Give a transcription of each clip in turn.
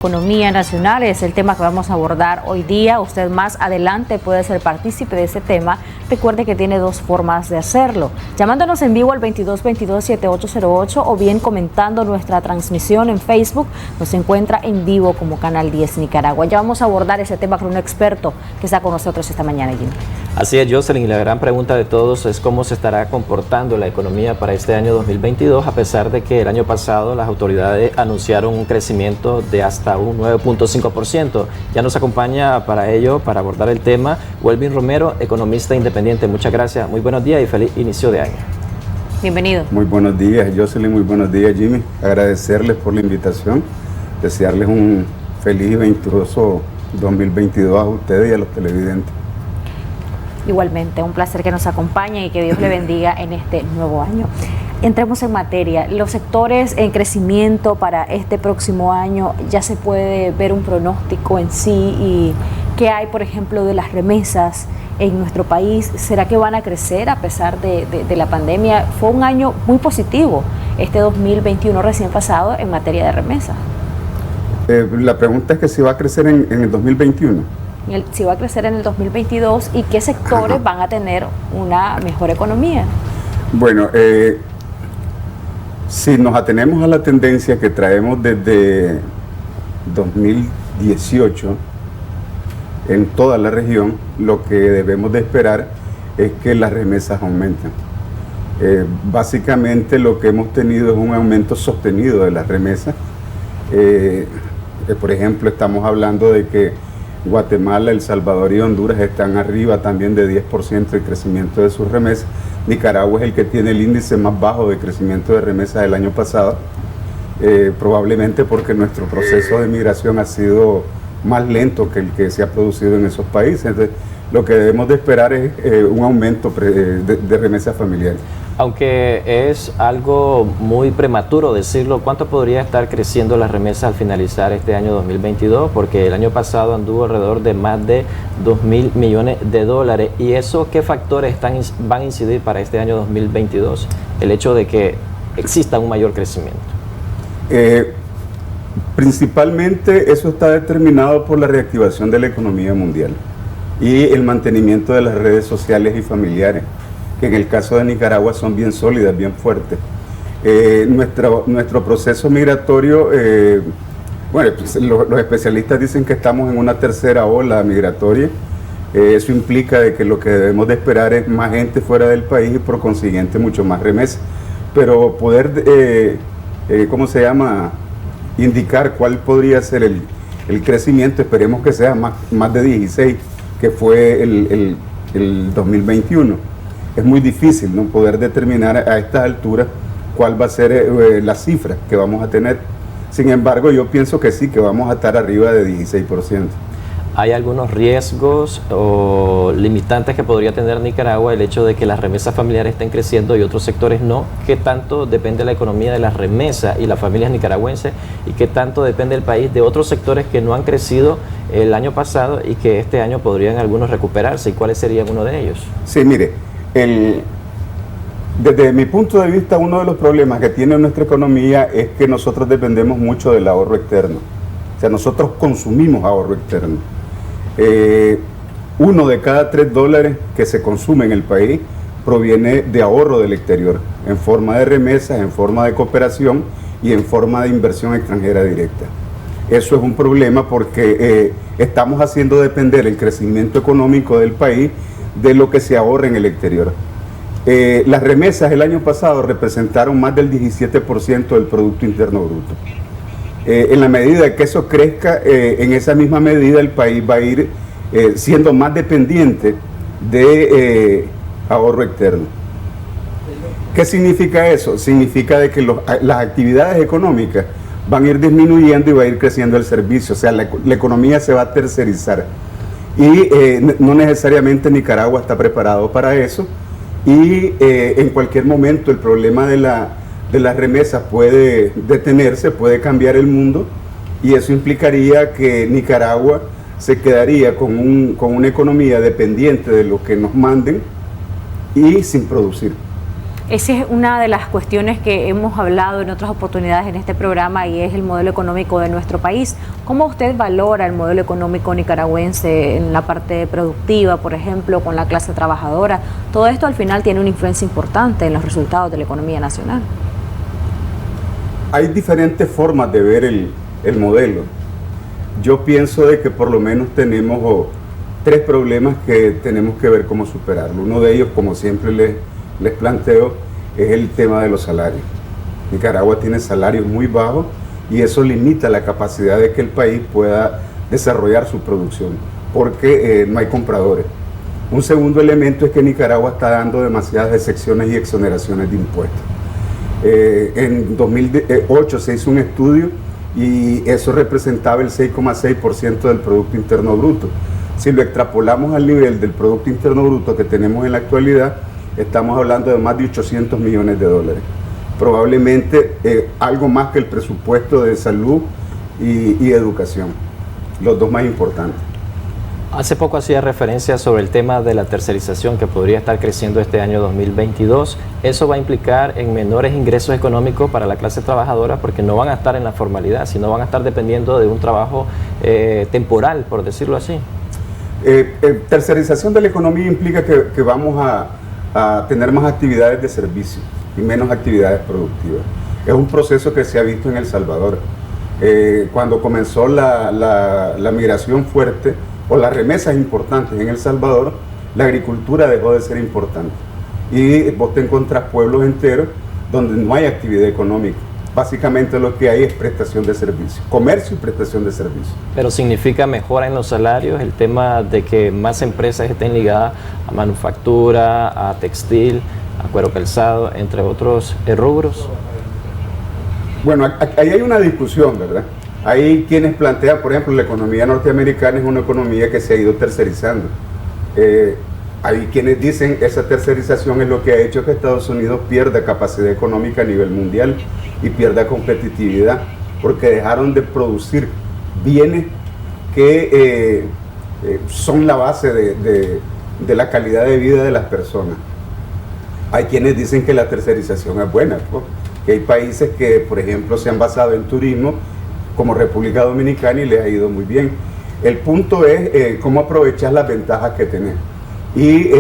Economía nacional es el tema que vamos a abordar hoy día. Usted más adelante puede ser partícipe de ese tema. Recuerde que tiene dos formas de hacerlo: llamándonos en vivo al 2222-7808 o bien comentando nuestra transmisión en Facebook. Nos encuentra en vivo como Canal 10 Nicaragua. Ya vamos a abordar ese tema con un experto que está con nosotros esta mañana, Jimmy. Así es, Jocelyn, y la gran pregunta de todos es cómo se estará comportando la economía para este año 2022, a pesar de que el año pasado las autoridades anunciaron un crecimiento de hasta un 9.5%. Ya nos acompaña para ello, para abordar el tema, Welvin Romero, economista independiente. Muchas gracias, muy buenos días y feliz inicio de año. Bienvenido. Muy buenos días, Jocelyn, muy buenos días, Jimmy. Agradecerles por la invitación, desearles un feliz y venturoso 2022 a ustedes y a los televidentes. Igualmente, un placer que nos acompañe y que Dios le bendiga en este nuevo año. Entremos en materia. Los sectores en crecimiento para este próximo año, ya se puede ver un pronóstico en sí. ¿Y qué hay, por ejemplo, de las remesas en nuestro país? ¿Será que van a crecer a pesar de la pandemia? Fue un año muy positivo este 2021 recién pasado en materia de remesas. La pregunta es que si va a crecer en el 2021. Si va a crecer en el 2022 y qué sectores van a tener una mejor economía. Bueno, si nos atenemos a la tendencia que traemos desde 2018 en toda la región, lo que debemos de esperar es que las remesas aumenten. Básicamente lo que hemos tenido es un aumento sostenido de las remesas. Por ejemplo, estamos hablando de que Guatemala, El Salvador y Honduras están arriba también de 10% de crecimiento de sus remesas. Nicaragua es el que tiene el índice más bajo de crecimiento de remesas del año pasado, probablemente porque nuestro proceso de migración ha sido más lento que el que se ha producido en esos países. Entonces, lo que debemos de esperar es un aumento de remesas familiares. Aunque es algo muy prematuro decirlo, ¿cuánto podría estar creciendo las remesas al finalizar este año 2022? Porque el año pasado anduvo alrededor de más de 2.000 millones de dólares. ¿Y eso qué factores van a incidir para este año 2022? El hecho de que exista un mayor crecimiento. Principalmente eso está determinado por la reactivación de la economía mundial y el mantenimiento de las redes sociales y familiares, que en el caso de Nicaragua son bien sólidas, bien fuertes. Nuestro proceso migratorio, bueno, pues los especialistas dicen que estamos en una tercera ola migratoria. Eso implica de que lo que debemos de esperar es más gente fuera del país y por consiguiente mucho más remesas. Pero poder, indicar cuál podría ser el crecimiento, esperemos que sea más de 16, que fue el 2021. Es muy difícil no poder determinar a estas alturas cuál va a ser la cifra que vamos a tener. Sin embargo, yo pienso que sí, que vamos a estar arriba de 16%. ¿Hay algunos riesgos o limitantes que podría tener Nicaragua el hecho de que las remesas familiares estén creciendo y otros sectores no? ¿Qué tanto depende la economía de las remesas y las familias nicaragüenses? ¿Y qué tanto depende el país de otros sectores que no han crecido el año pasado y que este año podrían algunos recuperarse? ¿Y cuáles serían uno de ellos? Sí, mire, desde mi punto de vista, uno de los problemas que tiene nuestra economía es que nosotros dependemos mucho del ahorro externo. O sea, nosotros consumimos ahorro externo. 1 de cada 3 dólares que se consume en el país proviene de ahorro del exterior, en forma de remesas, en forma de cooperación y en forma de inversión extranjera directa. Eso es un problema porque estamos haciendo depender el crecimiento económico del país de lo que se ahorra en el exterior. Las remesas el año pasado representaron más del 17% del Producto Interno Bruto. En la medida que eso crezca, en esa misma medida el país va a ir siendo más dependiente de ahorro externo. ¿Qué significa eso? Significa de que las actividades económicas van a ir disminuyendo y va a ir creciendo el servicio, o sea, la economía se va a tercerizar. Y no necesariamente Nicaragua está preparado para eso, y en cualquier momento el problema de las remesas puede detenerse, puede cambiar el mundo, y eso implicaría que Nicaragua se quedaría con una economía dependiente de lo que nos manden y sin producir. Esa es una de las cuestiones que hemos hablado en otras oportunidades en este programa y es el modelo económico de nuestro país. ¿Cómo usted valora el modelo económico nicaragüense en la parte productiva, por ejemplo, con la clase trabajadora? Todo esto al final tiene una influencia importante en los resultados de la economía nacional. Hay diferentes formas de ver el modelo. Yo pienso de que por lo menos tenemos tres problemas que tenemos que ver cómo superarlo. Uno de ellos, como siempre les planteo, es el tema de los salarios. Nicaragua tiene salarios muy bajos y eso limita la capacidad de que el país pueda desarrollar su producción, porque no hay compradores. Un segundo elemento es que Nicaragua está dando demasiadas excepciones y exoneraciones de impuestos. En 2008 se hizo un estudio y eso representaba el 6,6% del Producto Interno Bruto. Si lo extrapolamos al nivel del Producto Interno Bruto que tenemos en la actualidad, estamos hablando de más de 800 millones de dólares. Probablemente algo más que el presupuesto de salud y educación, los dos más importantes. Hace poco hacía referencia sobre el tema de la tercerización que podría estar creciendo este año 2022. Eso va a implicar en menores ingresos económicos para la clase trabajadora porque no van a estar en la formalidad, sino van a estar dependiendo de un trabajo temporal, por decirlo así. Tercerización de la economía implica que vamos a tener más actividades de servicio y menos actividades productivas. Es un proceso que se ha visto en El Salvador. Cuando comenzó la migración fuerte o las remesas importantes en El Salvador, la agricultura dejó de ser importante. Y vos te encontrás pueblos enteros donde no hay actividad económica. Básicamente lo que hay es prestación de servicios, comercio y prestación de servicios. Pero significa mejora en los salarios, el tema de que más empresas estén ligadas a manufactura, a textil, a cuero calzado, entre otros rubros. Bueno, ahí hay una discusión, ¿verdad? Hay quienes plantean, por ejemplo, la economía norteamericana es una economía que se ha ido tercerizando. Hay quienes dicen que esa tercerización es lo que ha hecho que Estados Unidos pierda capacidad económica a nivel mundial y pierda competitividad, porque dejaron de producir bienes que son la base de la calidad de vida de las personas. Hay quienes dicen que la tercerización es buena, ¿no? Que hay países que, por ejemplo, se han basado en turismo, como República Dominicana, y les ha ido muy bien. El punto es cómo aprovechar las ventajas que tenés. Y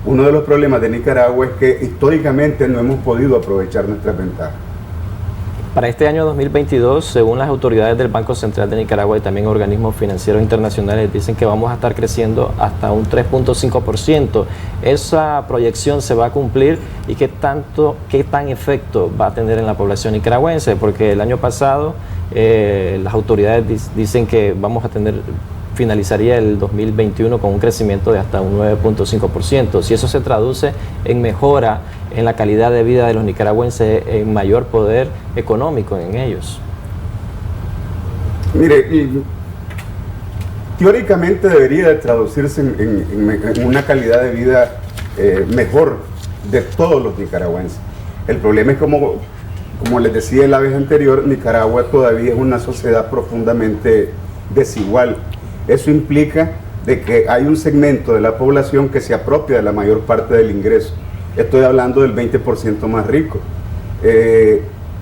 uno de los problemas de Nicaragua es que históricamente no hemos podido aprovechar nuestras ventajas. Para este año 2022, según las autoridades del Banco Central de Nicaragua y también organismos financieros internacionales, dicen que vamos a estar creciendo hasta un 3.5%. ¿Esa proyección se va a cumplir y qué tan efecto va a tener en la población nicaragüense? Porque el año pasado las autoridades dicen que finalizaría el 2021 con un crecimiento de hasta un 9.5%. Si eso se traduce en mejora en la calidad de vida de los nicaragüenses, en mayor poder económico en ellos. Mire, teóricamente debería de traducirse en una calidad de vida mejor de todos los nicaragüenses. El problema es como les decía la vez anterior, Nicaragua todavía es una sociedad profundamente desigual. Eso implica de que hay un segmento de la población que se apropia de la mayor parte del ingreso. Estoy hablando del 20% más rico.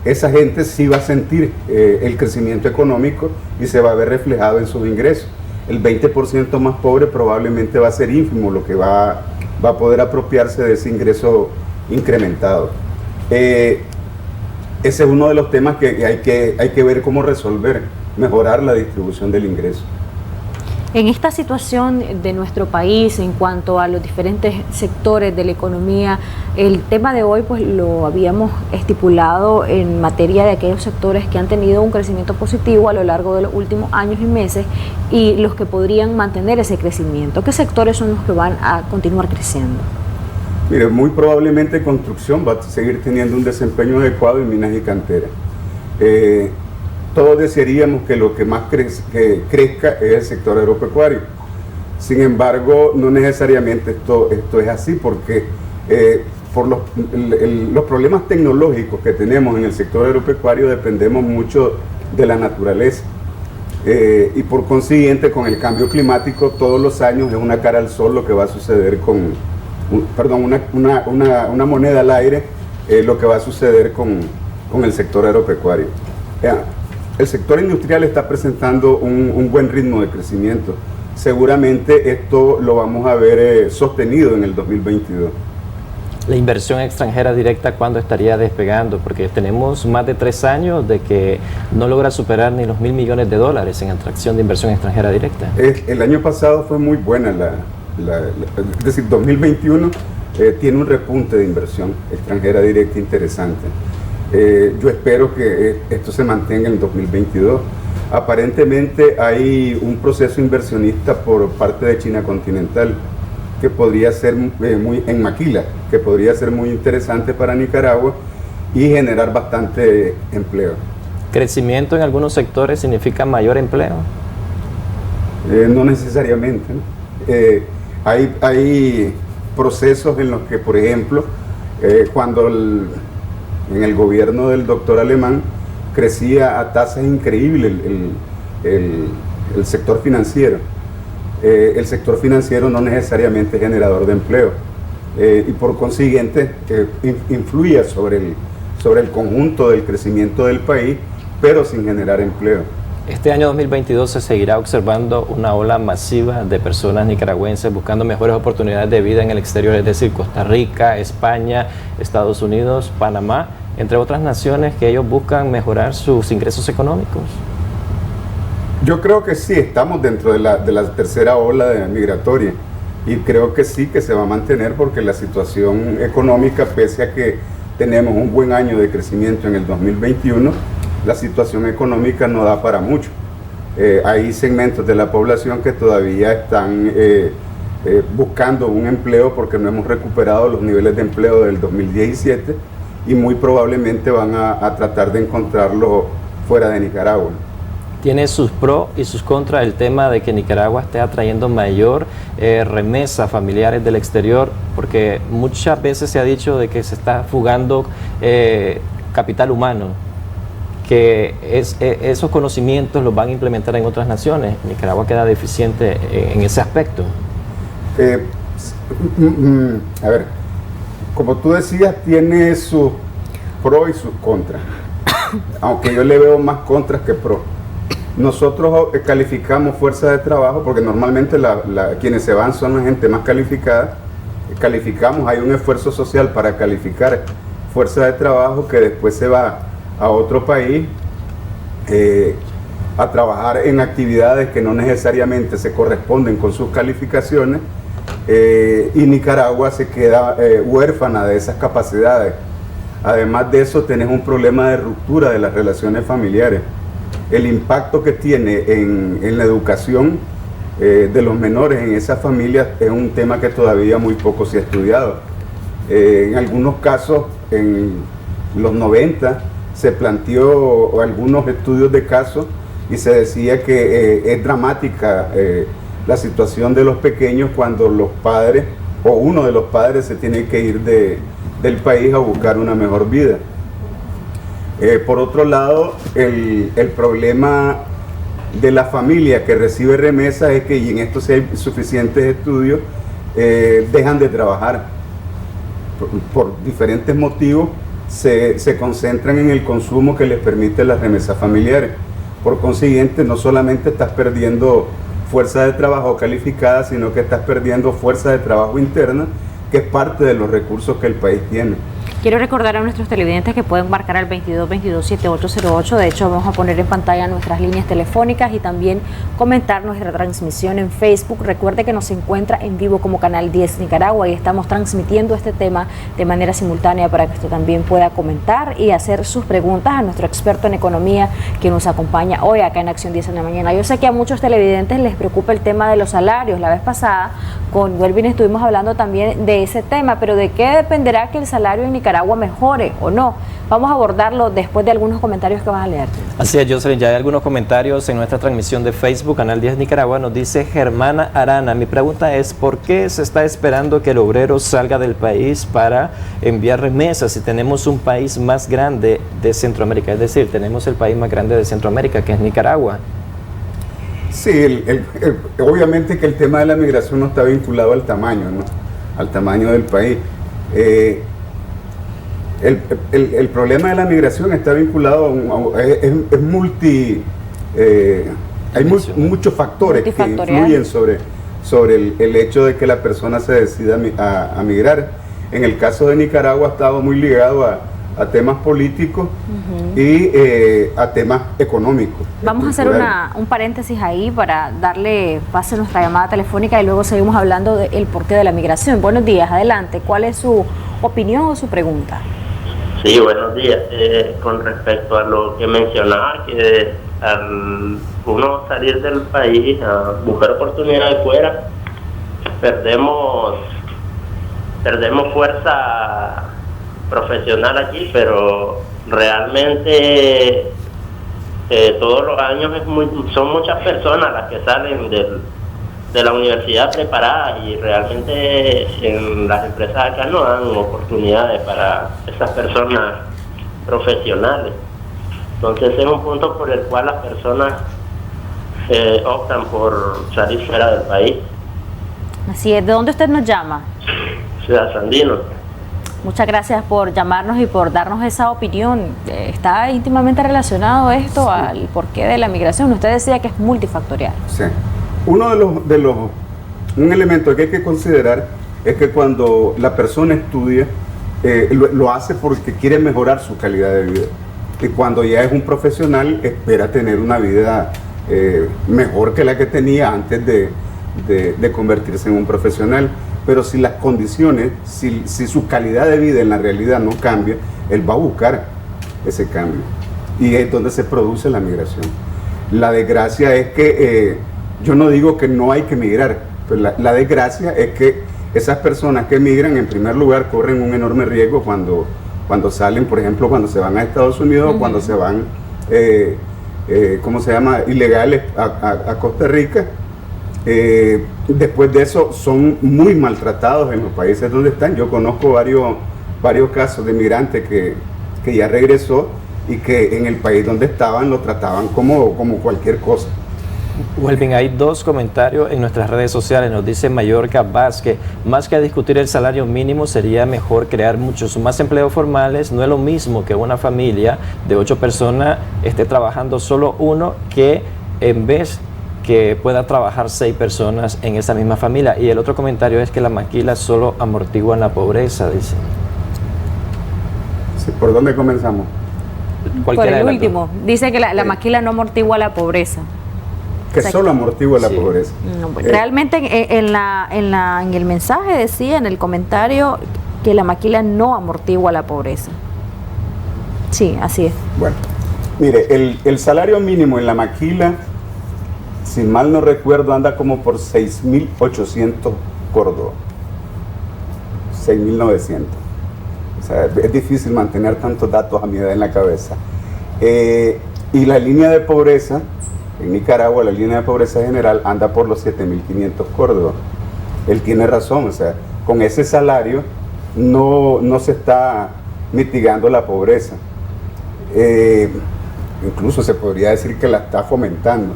Esa gente sí va a sentir el crecimiento económico y se va a ver reflejado en sus ingresos. El 20% más pobre probablemente va a ser ínfimo lo que va a poder apropiarse de ese ingreso incrementado. Ese es uno de los temas que hay que ver cómo resolver, mejorar la distribución del ingreso. En esta situación de nuestro país, en cuanto a los diferentes sectores de la economía, el tema de hoy pues lo habíamos estipulado en materia de aquellos sectores que han tenido un crecimiento positivo a lo largo de los últimos años y meses y los que podrían mantener ese crecimiento. ¿Qué sectores son los que van a continuar creciendo? Mire, muy probablemente construcción va a seguir teniendo un desempeño adecuado en minas y canteras. Todos desearíamos que lo que más crezca es el sector agropecuario. Sin embargo, no necesariamente esto es así, porque por los problemas tecnológicos que tenemos en el sector agropecuario dependemos mucho de la naturaleza. Y por consiguiente, con el cambio climático, todos los años es una cara al sol lo que va a suceder con una moneda al aire lo que va a suceder con el sector agropecuario. El sector industrial está presentando un buen ritmo de crecimiento. Seguramente esto lo vamos a ver sostenido en el 2022. La inversión extranjera directa, ¿cuándo estaría despegando? Porque tenemos más de 3 años de que no logra superar ni los $1.000 millones en atracción de inversión extranjera directa. El año pasado fue muy buena, es decir, 2021 tiene un repunte de inversión extranjera directa interesante. Yo espero que esto se mantenga en el 2022. Aparentemente hay un proceso inversionista por parte de China continental que podría ser en Maquila, que podría ser muy interesante para Nicaragua y generar bastante empleo. ¿Crecimiento en algunos sectores significa mayor empleo? No necesariamente, ¿no? Hay procesos en los que, por ejemplo, cuando en el gobierno del doctor Alemán crecía a tasas increíbles el sector financiero. El sector financiero no necesariamente es generador de empleo y por consiguiente influye sobre el conjunto del crecimiento del país, pero sin generar empleo. Este año 2022 se seguirá observando una ola masiva de personas nicaragüenses buscando mejores oportunidades de vida en el exterior, es decir, Costa Rica, España, Estados Unidos, Panamá, entre otras naciones que ellos buscan mejorar sus ingresos económicos. Yo creo que sí, estamos dentro de la tercera ola migratoria y creo que sí, que se va a mantener porque la situación económica, pese a que tenemos un buen año de crecimiento en el 2021, la situación económica no da para mucho. Hay segmentos de la población que todavía están buscando un empleo porque no hemos recuperado los niveles de empleo del 2017 y muy probablemente van a tratar de encontrarlo fuera de Nicaragua. Tiene sus pros y sus contras el tema de que Nicaragua esté atrayendo mayor remesa familiares del exterior, porque muchas veces se ha dicho de que se está fugando capital humano, que esos conocimientos los van a implementar en otras naciones. Nicaragua queda deficiente en ese aspecto. A ver, como tú decías, tiene sus pros y sus contras, aunque yo le veo más contras que pros. Nosotros calificamos fuerza de trabajo porque normalmente quienes se van son la gente más calificada. Calificamos, hay un esfuerzo social para calificar fuerza de trabajo que después se va a otro país a trabajar en actividades que no necesariamente se corresponden con sus calificaciones y Nicaragua se queda huérfana de esas capacidades. Además de eso, tenés un problema de ruptura de las relaciones familiares. El impacto que tiene en la educación de los menores en esas familias es un tema que todavía muy poco se ha estudiado. En algunos casos, en los 90, se planteó algunos estudios de casos y se decía que es dramática la situación de los pequeños cuando los padres o uno de los padres se tiene que ir del país a buscar una mejor vida. Por otro lado, el problema de la familia que recibe remesas es que, y en esto sí hay suficientes estudios, dejan de trabajar. Por diferentes motivos se concentran en el consumo que les permite las remesas familiares. Por consiguiente, no solamente estás perdiendo fuerza de trabajo calificada, sino que estás perdiendo fuerza de trabajo interna, que es parte de los recursos que el país tiene. Quiero recordar a nuestros televidentes que pueden marcar al 2222-7808. De hecho, vamos a poner en pantalla nuestras líneas telefónicas y también comentar nuestra transmisión en Facebook. Recuerde que nos encuentra en vivo como Canal 10 Nicaragua y estamos transmitiendo este tema de manera simultánea para que usted también pueda comentar y hacer sus preguntas a nuestro experto en economía que nos acompaña hoy acá en Acción 10 en la mañana. Yo sé que a muchos televidentes les preocupa el tema de los salarios. La vez pasada con Welvin estuvimos hablando también de ese tema, pero ¿de qué dependerá que el salario en Nicaragua mejore o no? Vamos a abordarlo después de algunos comentarios que vas a leer. Así es, Jocelyn, ya hay algunos comentarios en nuestra transmisión de Facebook, Canal 10 Nicaragua. Nos dice Germana Arana, mi pregunta es, ¿por qué se está esperando que el obrero salga del país para enviar remesas si tenemos un país más grande de Centroamérica? Es decir, tenemos el país más grande de Centroamérica, que es Nicaragua. Sí, obviamente que el tema de la migración no está vinculado al tamaño, ¿no? al tamaño del país. El problema de la migración está vinculado es multi... hay muchos factores que influyen sobre el hecho de que la persona se decida a migrar. En el caso de Nicaragua ha estado muy ligado a temas políticos y a temas económicos. Vamos a hacer un paréntesis ahí para darle pase a nuestra llamada telefónica y luego seguimos hablando del porqué de la migración. Buenos días, adelante. ¿Cuál es su opinión o su pregunta? Sí, buenos días. Con respecto a lo que mencionaba, que al uno salir del país a buscar oportunidades fuera, perdemos fuerza profesional aquí, pero realmente todos los años son muchas personas las que salen de la universidad preparadas y realmente en las empresas acá no dan oportunidades para esas personas profesionales. Entonces es un punto por el cual las personas optan por salir fuera del país. Así es. ¿De dónde usted nos llama? Ciudad Sandino. Muchas gracias por llamarnos y por darnos esa opinión. Está íntimamente relacionado esto al porqué de la migración. Usted decía que es multifactorial. Sí. Un elemento que hay que considerar es que cuando la persona estudia, lo hace porque quiere mejorar su calidad de vida. Y cuando ya es un profesional, espera tener una vida mejor que la que tenía antes de convertirse en un profesional. Pero si las condiciones, si su calidad de vida en la realidad no cambia, él va a buscar ese cambio. Y es donde se produce la migración. La desgracia es que, yo no digo que no hay que migrar, pero la desgracia es que esas personas que migran, en primer lugar, corren un enorme riesgo cuando salen, por ejemplo, cuando se van a Estados Unidos, cuando se van, ilegales a Costa Rica. Después de eso son muy maltratados en los países donde están. Yo conozco varios casos de migrantes que ya regresó y que en el país donde estaban lo trataban como cualquier cosa. Welvin, hay dos comentarios en nuestras redes sociales. Nos dice Mallorca Vázquez, más que discutir el salario mínimo, sería mejor crear muchos más empleos formales. No es lo mismo que una familia de 8 personas esté trabajando solo uno, que en vez que pueda trabajar 6 personas en esa misma familia. Y el otro comentario es que la maquila solo amortigua la pobreza, dice. Sí, ¿por dónde comenzamos? Por el último. Dice que la maquila no amortigua la pobreza. Que solo amortigua la pobreza. No, pues, realmente en el mensaje decía, en el comentario, que la maquila no amortigua la pobreza. Sí, así es. Bueno, mire, el salario mínimo en la maquila, si mal no recuerdo, anda como por 6.800 Córdoba. 6.900. O sea, es difícil mantener tantos datos a mi edad en la cabeza. Y la línea de pobreza, en Nicaragua, la línea de pobreza general anda por los 7.500 Córdoba. Él tiene razón, o sea, con ese salario no se está mitigando la pobreza. Incluso se podría decir que la está fomentando.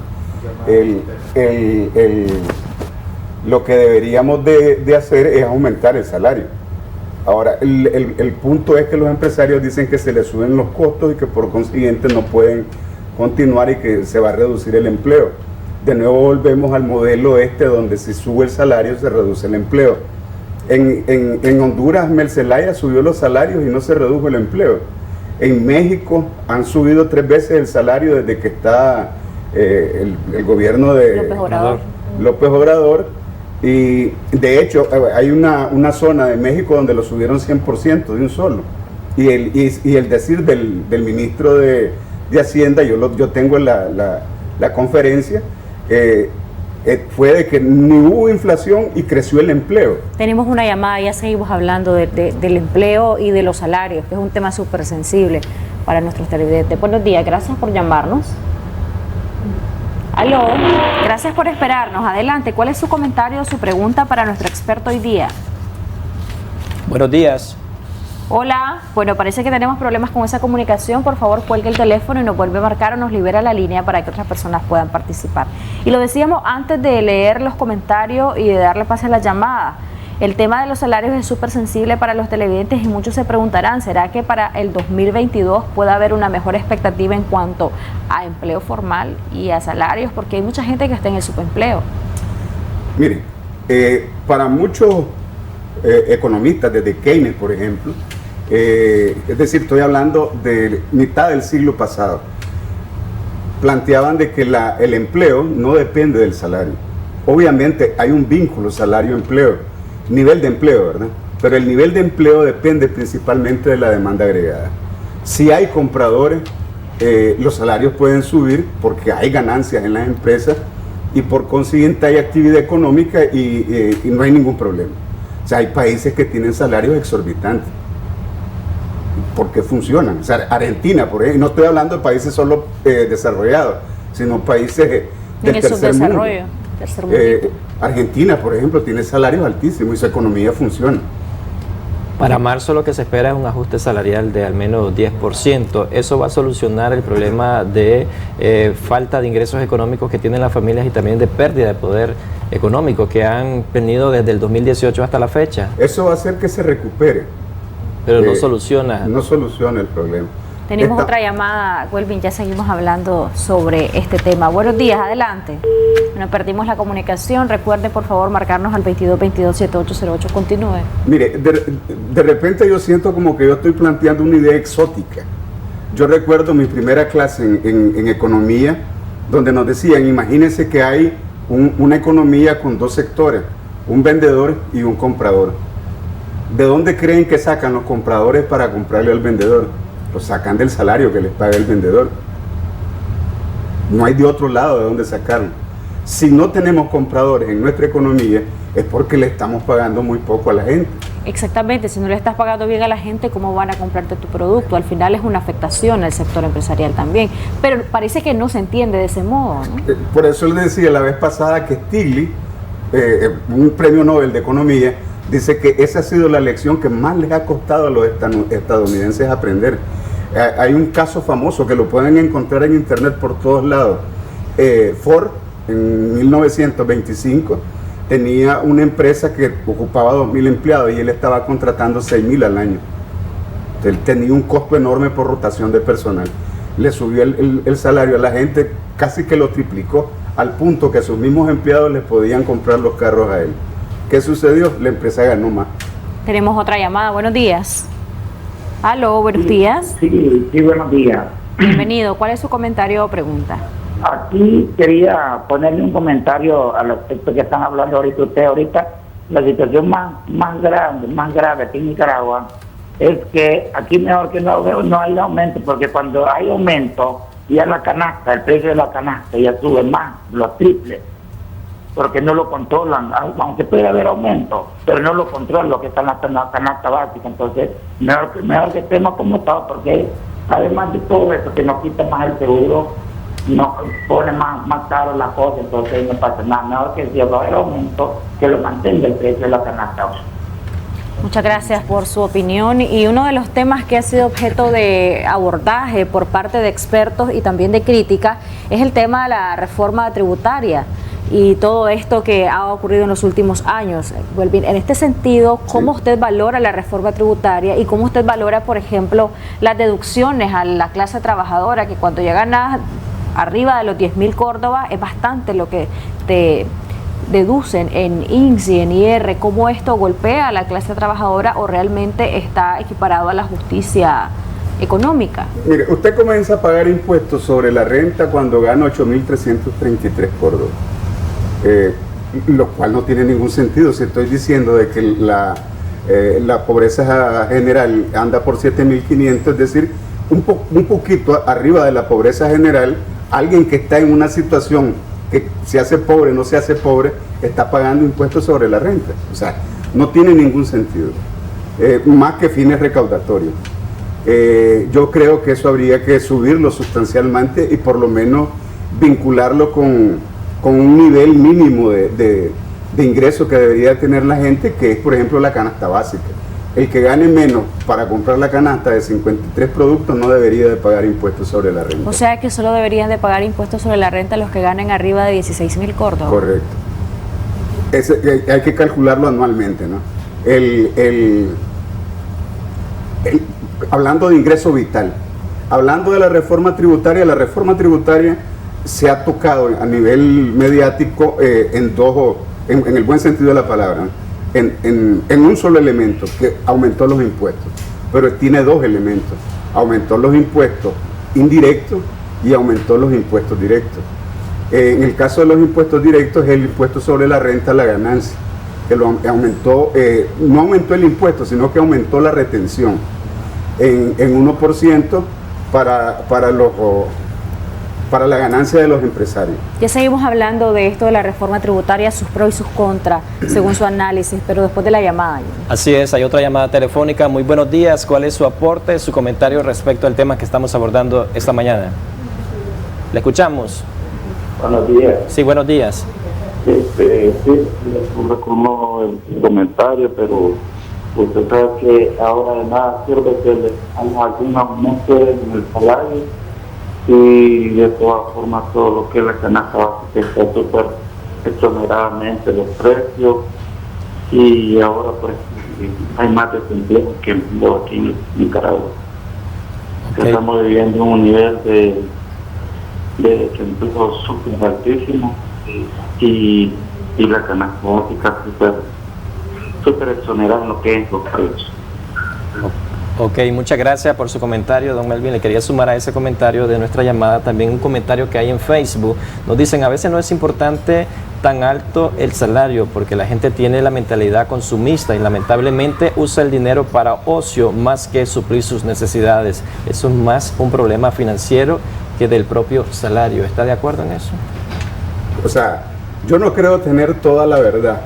Lo que deberíamos de hacer es aumentar el salario. Ahora, el punto es que los empresarios dicen que se les suben los costos y que por consiguiente no pueden continuar y que se va a reducir el empleo. De nuevo volvemos al modelo donde si sube el salario se reduce el empleo. En Honduras, Mel Zelaya subió los salarios y no se redujo el empleo. En México han subido 3 veces el salario desde que está el gobierno de López Obrador. Y de hecho hay una zona de México donde lo subieron 100% de un solo. Y el decir del ministro de Hacienda, yo tengo la conferencia, fue de que no hubo inflación y creció el empleo. Tenemos una llamada, ya seguimos hablando del empleo y de los salarios, que es un tema súper sensible para nuestros televidentes. Buenos días, gracias por llamarnos. Aló, gracias por esperarnos. Adelante, ¿cuál es su comentario o su pregunta para nuestro experto hoy día? Buenos días. Hola, bueno, parece que tenemos problemas con esa comunicación. Por favor, cuelgue el teléfono y nos vuelve a marcar o nos libera la línea para que otras personas puedan participar. Y lo decíamos antes de leer los comentarios y de darle pase a la llamada. El tema de los salarios es súper sensible para los televidentes y muchos se preguntarán, ¿será que para el 2022 puede haber una mejor expectativa en cuanto a empleo formal y a salarios? Porque hay mucha gente que está en el subempleo. Miren, para muchos economistas, desde Keynes, por ejemplo, es decir, estoy hablando de mitad del siglo pasado, planteaban de que el empleo no depende del salario. Obviamente hay un vínculo salario-empleo, nivel de empleo, ¿verdad? Pero el nivel de empleo depende principalmente de la demanda agregada. Si hay compradores, los salarios pueden subir porque hay ganancias en las empresas y por consiguiente hay actividad económica y no hay ningún problema. O sea, hay países que tienen salarios exorbitantes porque funcionan. O sea, Argentina, por ejemplo, no estoy hablando de países solo desarrollados, sino países del tercer mundo. Argentina, por ejemplo, tiene salarios altísimos y su economía funciona. Para marzo lo que se espera es un ajuste salarial de al menos 10%. ¿Eso va a solucionar el problema de falta de ingresos económicos que tienen las familias y también de pérdida de poder económico que han tenido desde el 2018 hasta la fecha? Eso va a hacer que se recupere. Pero no soluciona. No soluciona el problema. Tenemos otra llamada, Welvin, ya seguimos hablando sobre este tema. Buenos días, adelante. Bueno, perdimos la comunicación. Recuerde, por favor, marcarnos al 2222-7808. Continúe. Mire, de repente yo siento como que yo estoy planteando una idea exótica. Yo recuerdo mi primera clase en economía, donde nos decían, imagínense que hay una economía con dos sectores, un vendedor y un comprador. ¿De dónde creen que sacan los compradores para comprarle al vendedor? Lo sacan del salario que les paga el vendedor. No hay de otro lado de dónde sacarlo. Si no tenemos compradores en nuestra economía, es porque le estamos pagando muy poco a la gente. Exactamente, si no le estás pagando bien a la gente, ¿cómo van a comprarte tu producto? Al final es una afectación al sector empresarial también, pero parece que no se entiende de ese modo, ¿no? Por eso le decía la vez pasada que Stiglitz, un premio Nobel de Economía, dice que esa ha sido la lección que más les ha costado a los estadounidenses aprender. Hay un caso famoso que lo pueden encontrar en internet por todos lados. Ford, en 1925, tenía una empresa que ocupaba 2.000 empleados y él estaba contratando 6.000 al año. Él tenía un costo enorme por rotación de personal. Le subió el salario a la gente, casi que lo triplicó, al punto que sus mismos empleados les podían comprar los carros a él. ¿Qué sucedió? La empresa ganó más. Tenemos otra llamada. Buenos días. Aló, buenos días. Sí, buenos días. Bienvenido. ¿Cuál es su comentario o pregunta? Aquí quería ponerle un comentario al respecto que están hablando ahorita ustedes. Ahorita la situación más grave aquí en Nicaragua es que aquí mejor que no hay aumento, porque cuando hay aumento ya la canasta, el precio de la canasta ya sube más, lo triple, porque no lo controlan, aunque puede haber aumento, pero no lo controlan lo que está en la canasta básica. Entonces mejor que estemos como estamos, porque además de todo eso que nos quita más el seguro, nos pone más caro la cosa, entonces no pasa nada. Mejor que si va a haber aumento, que lo mantenga el precio de la canasta. Muchas gracias por su opinión. Y uno de los temas que ha sido objeto de abordaje por parte de expertos y también de crítica es el tema de la reforma tributaria y todo esto que ha ocurrido en los últimos años. En este sentido, ¿cómo usted valora la reforma tributaria y cómo usted valora, por ejemplo, las deducciones a la clase trabajadora, que cuando llegan arriba de los 10.000 córdobas es bastante lo que te deducen en INS y en IR? ¿Cómo esto golpea a la clase trabajadora o realmente está equiparado a la justicia económica? Mire, usted comienza a pagar impuestos sobre la renta cuando gana 8.333 córdobas, lo cual no tiene ningún sentido. Si estoy diciendo de que la pobreza general anda por 7.500, es decir, un poquito arriba de la pobreza general, alguien que está en una situación que se hace pobre, no se hace pobre, está pagando impuestos sobre la renta. O sea, no tiene ningún sentido, más que fines recaudatorios. Yo creo que eso habría que subirlo sustancialmente y por lo menos vincularlo con un nivel mínimo de ingreso que debería tener la gente, que es, por ejemplo, la canasta básica. El que gane menos para comprar la canasta de 53 productos no debería de pagar impuestos sobre la renta. O sea que solo deberían de pagar impuestos sobre la renta los que ganen arriba de 16.000 córdobas. Correcto. Hay que calcularlo anualmente, ¿no? Hablando de ingreso vital, hablando de la reforma tributaria se ha tocado a nivel mediático en el buen sentido de la palabra, ¿no? En un solo elemento, que aumentó los impuestos, pero tiene dos elementos: aumentó los impuestos indirectos y aumentó los impuestos directos. En el caso de los impuestos directos es el impuesto sobre la renta a la ganancia, que lo aumentó, no aumentó el impuesto, sino que aumentó la retención en 1% para la ganancia de los empresarios. Ya seguimos hablando de esto de la reforma tributaria, sus pros y sus contras, según su análisis, pero después de la llamada. Así es, hay otra llamada telefónica. Muy buenos días, ¿cuál es su aporte, su comentario respecto al tema que estamos abordando esta mañana? ¿Le escuchamos? Buenos días. Sí, buenos días. Sí, como el comentario, pero usted sabe que ahora de nada sirve que le hagan algún aumento en el salario y de todas formas todo lo que es la canasta básica está súper exoneradamente los precios y ahora pues hay más desempleo que empleo aquí en Nicaragua. Okay. Estamos viviendo un nivel de desempleo súper altísimo y la canasta básica súper exonerada en lo que es los precios. Ok, muchas gracias por su comentario, don Melvin. Le quería sumar a ese comentario de nuestra llamada también un comentario que hay en Facebook. Nos dicen, a veces no es importante tan alto el salario porque la gente tiene la mentalidad consumista y lamentablemente usa el dinero para ocio más que suplir sus necesidades. Eso es más un problema financiero que del propio salario. ¿Está de acuerdo en eso? O sea, yo no creo tener toda la verdad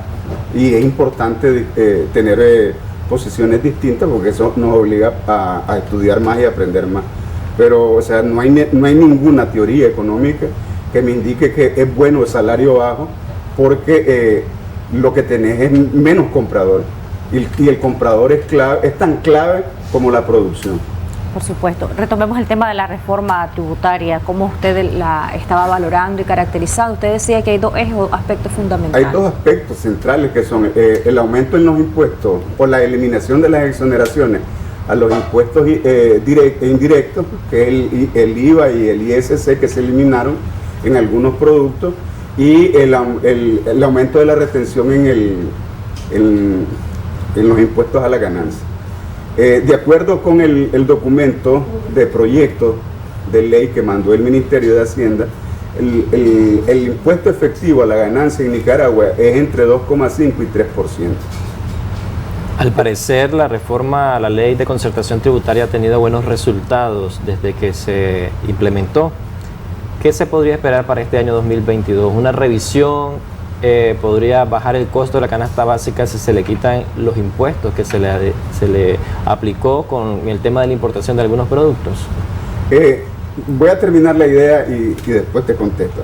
y es importante tener posiciones distintas porque eso nos obliga a estudiar más y aprender más. Pero, o sea, no hay ninguna teoría económica que me indique que es bueno el salario bajo porque lo que tenés es menos comprador y el comprador es tan clave como la producción. Por supuesto. Retomemos el tema de la reforma tributaria, cómo usted la estaba valorando y caracterizando. Usted decía que hay dos ejes o aspectos fundamentales. Hay dos aspectos centrales que son el aumento en los impuestos o la eliminación de las exoneraciones a los impuestos indirectos, que es el IVA y el ISC que se eliminaron en algunos productos, y el aumento de la retención en los impuestos a la ganancia. De acuerdo con el documento de proyecto de ley que mandó el Ministerio de Hacienda, el impuesto efectivo a la ganancia en Nicaragua es entre 2,5 y 3%. Al parecer, la reforma a la ley de concertación tributaria ha tenido buenos resultados desde que se implementó. ¿Qué se podría esperar para este año 2022? ¿Una revisión? ¿Podría bajar el costo de la canasta básica si se le quitan los impuestos que se le aplicó con el tema de la importación de algunos productos? Voy a terminar la idea y después te contesto.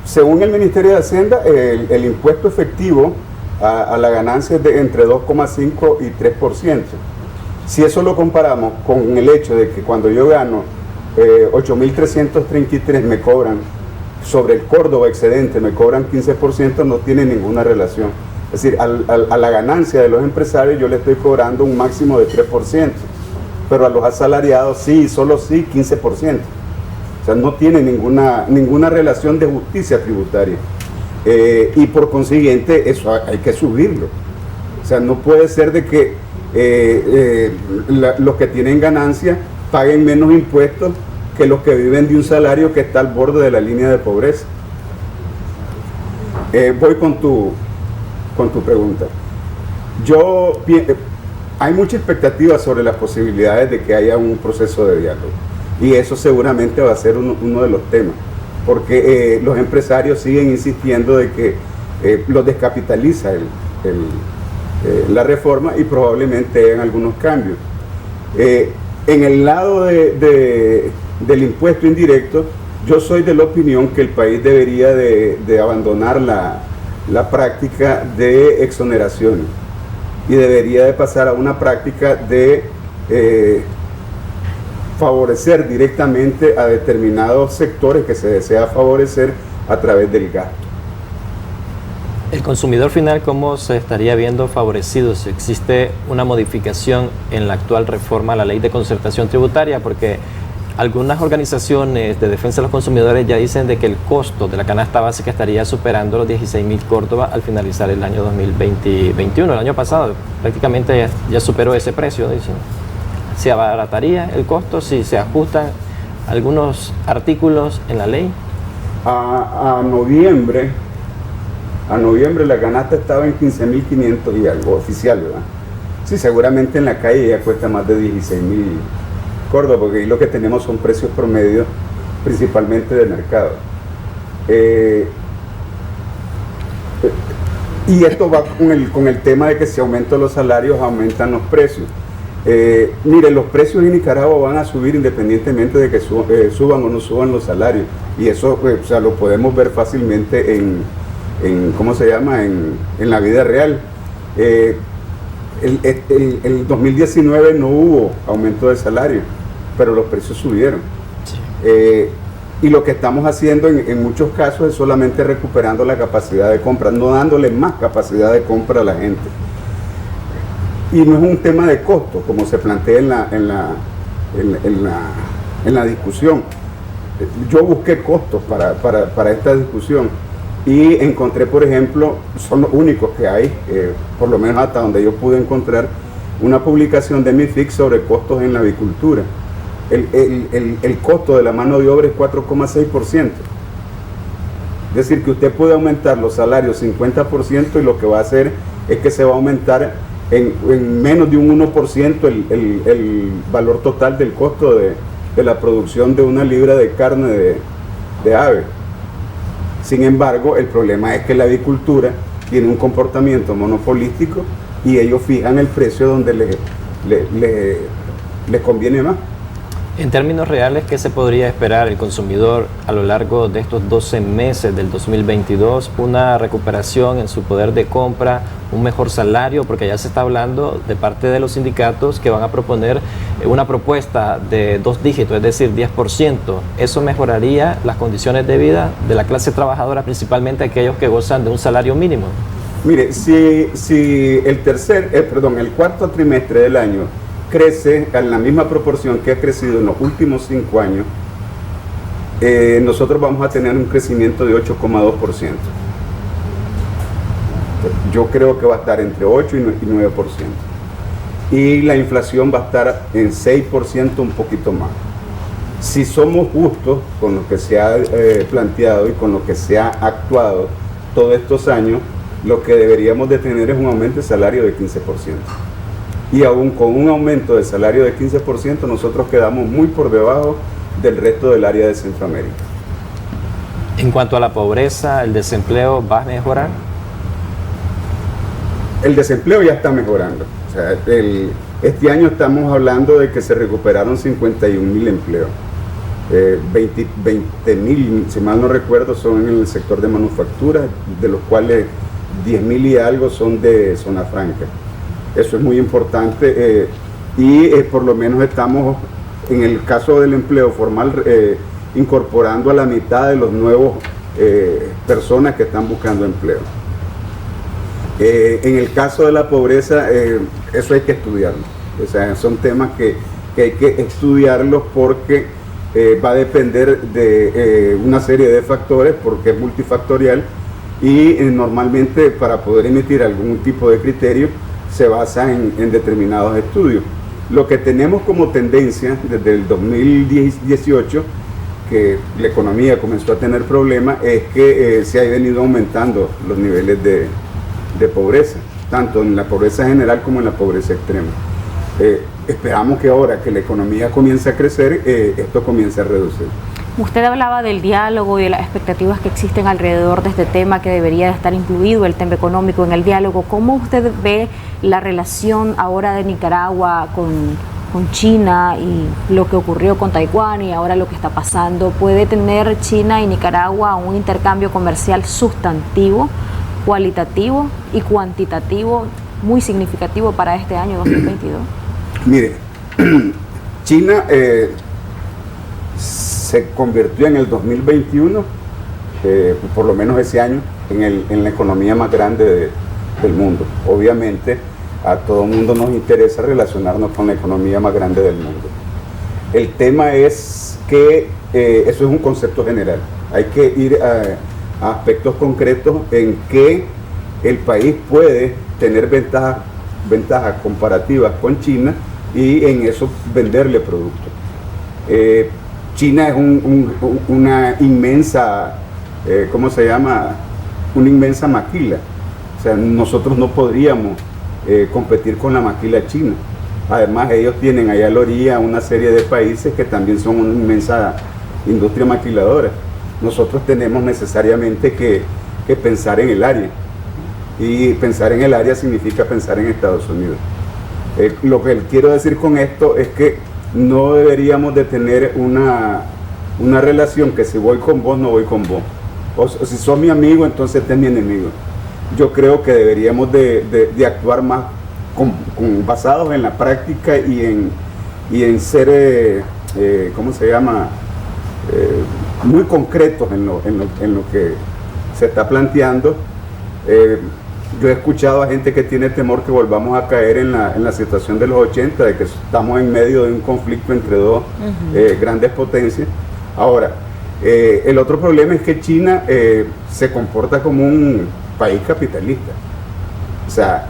Según el Ministerio de Hacienda, el impuesto efectivo a la ganancia es de entre 2,5 y 3%. Si eso lo comparamos con el hecho de que cuando yo gano 8.333 me cobran sobre el Córdoba excedente, me cobran 15%, no tiene ninguna relación. Es decir, a la ganancia de los empresarios yo le estoy cobrando un máximo de 3%, pero a los asalariados sí, solo sí, 15%. O sea, no tiene ninguna relación de justicia tributaria. Y por consiguiente, eso hay que subirlo. O sea, no puede ser de que los que tienen ganancia paguen menos impuestos que los que viven de un salario que está al borde de la línea de pobreza. Voy con tu pregunta. Hay mucha expectativa sobre las posibilidades de que haya un proceso de diálogo y eso seguramente va a ser uno de los temas, porque los empresarios siguen insistiendo de que los descapitaliza la reforma y probablemente hagan algunos cambios. En el lado del impuesto indirecto, yo soy de la opinión que el país debería de abandonar la práctica de exoneraciones y debería de pasar a una práctica de favorecer directamente a determinados sectores que se desea favorecer a través del gasto. El consumidor final, ¿cómo se estaría viendo favorecido si existe una modificación en la actual reforma a la ley de concertación tributaria? Porque algunas organizaciones de defensa de los consumidores ya dicen de que el costo de la canasta básica estaría superando los 16.000 córdobas al finalizar el año 2021. El año pasado prácticamente ya superó ese precio, dicen. ¿Se abarataría el costo si se ajustan algunos artículos en la ley? A noviembre la canasta estaba en 15.500 y algo oficial, ¿verdad? Sí, seguramente en la calle ya cuesta más de 16.000 córdobas, porque ahí lo que tenemos son precios promedios principalmente de mercado. Y esto va con el tema de que si aumentan los salarios, aumentan los precios. Mire, los precios en Nicaragua van a subir independientemente de que suban o no suban los salarios. Y eso o sea, lo podemos ver fácilmente en ¿cómo se llama? En la vida real. El 2019 no hubo aumento de salario, pero los precios subieron. Sí. Y lo que estamos haciendo en muchos casos es solamente recuperando la capacidad de compra, no dándole más capacidad de compra a la gente. Y no es un tema de costo, como se plantea en la discusión. Yo busqué costos para esta discusión y encontré, por ejemplo, son los únicos que hay, por lo menos hasta donde yo pude encontrar, una publicación de MIFIC sobre costos en la avicultura. El costo de la mano de obra es 4,6%. Es decir, que usted puede aumentar los salarios 50% y lo que va a hacer es que se va a aumentar en menos de un 1% el valor total del costo de la producción de una libra de carne de ave. Sin embargo, el problema es que la avicultura tiene un comportamiento monopolístico y ellos fijan el precio donde les conviene más. En términos reales, ¿qué se podría esperar el consumidor a lo largo de estos 12 meses del 2022? ¿Una recuperación en su poder de compra, un mejor salario? Porque ya se está hablando de parte de los sindicatos que van a proponer una propuesta de 2 dígitos, es decir, 10%. ¿Eso mejoraría las condiciones de vida de la clase trabajadora, principalmente aquellos que gozan de un salario mínimo? Mire, si el cuarto trimestre del año crece en la misma proporción que ha crecido en los últimos 5 años, nosotros vamos a tener un crecimiento de 8,2%. Yo creo que va a estar entre 8 y 9%. Y la inflación va a estar en 6%, un poquito más. Si somos justos con lo que se ha planteado y con lo que se ha actuado todos estos años, lo que deberíamos de tener es un aumento de salario de 15%. Y aún con un aumento de salario de 15%, nosotros quedamos muy por debajo del resto del área de Centroamérica. En cuanto a la pobreza, ¿el desempleo va a mejorar? El desempleo ya está mejorando. O sea, este año estamos hablando de que se recuperaron 51.000 empleos. 20.000, si mal no recuerdo, son en el sector de manufactura, de los cuales 10.000 y algo son de zona franca. Eso es muy importante y por lo menos estamos, en el caso del empleo formal, incorporando a la mitad de los nuevos personas que están buscando empleo. En el caso de la pobreza, eso hay que estudiarlo. O sea, son temas que hay que estudiarlos porque va a depender de una serie de factores, porque es multifactorial y normalmente para poder emitir algún tipo de criterio se basa en determinados estudios. Lo que tenemos como tendencia desde el 2018, que la economía comenzó a tener problemas, es que se ha venido aumentando los niveles de pobreza, tanto en la pobreza general como en la pobreza extrema. Esperamos que ahora que la economía comience a crecer, esto comience a reducir. Usted hablaba del diálogo y de las expectativas que existen alrededor de este tema, que debería de estar incluido el tema económico en el diálogo. ¿Cómo usted ve la relación ahora de Nicaragua con China y lo que ocurrió con Taiwán y ahora lo que está pasando? ¿Puede tener China y Nicaragua un intercambio comercial sustantivo, cualitativo y cuantitativo muy significativo para este año 2022? Mire, China se convirtió en el 2021 por lo menos ese año, en la economía más grande del mundo. Obviamente, a todo mundo nos interesa relacionarnos con la economía más grande del mundo. El tema es que eso es un concepto general. Hay que ir a aspectos concretos en que el país puede tener ventajas comparativas con China y en eso venderle productos. China es una inmensa, ¿cómo se llama? Una inmensa maquila. O sea, nosotros no podríamos competir con la maquila china. Además, ellos tienen allá a la orilla una serie de países que también son una inmensa industria maquiladora. Nosotros tenemos necesariamente que pensar en el área. Y pensar en el área significa pensar en Estados Unidos. Lo que quiero decir con esto es que no deberíamos de tener una relación que si voy con vos, no voy con vos. O si sos mi amigo, entonces tenés mi enemigo. Yo creo que deberíamos de actuar más basados en la práctica y en ser, ¿cómo se llama? Muy concretos en lo que se está planteando. Yo he escuchado a gente que tiene temor que volvamos a caer en la situación de los 80, de que estamos en medio de un conflicto entre dos grandes potencias. Ahora, el otro problema es que China se comporta como un país capitalista. O sea,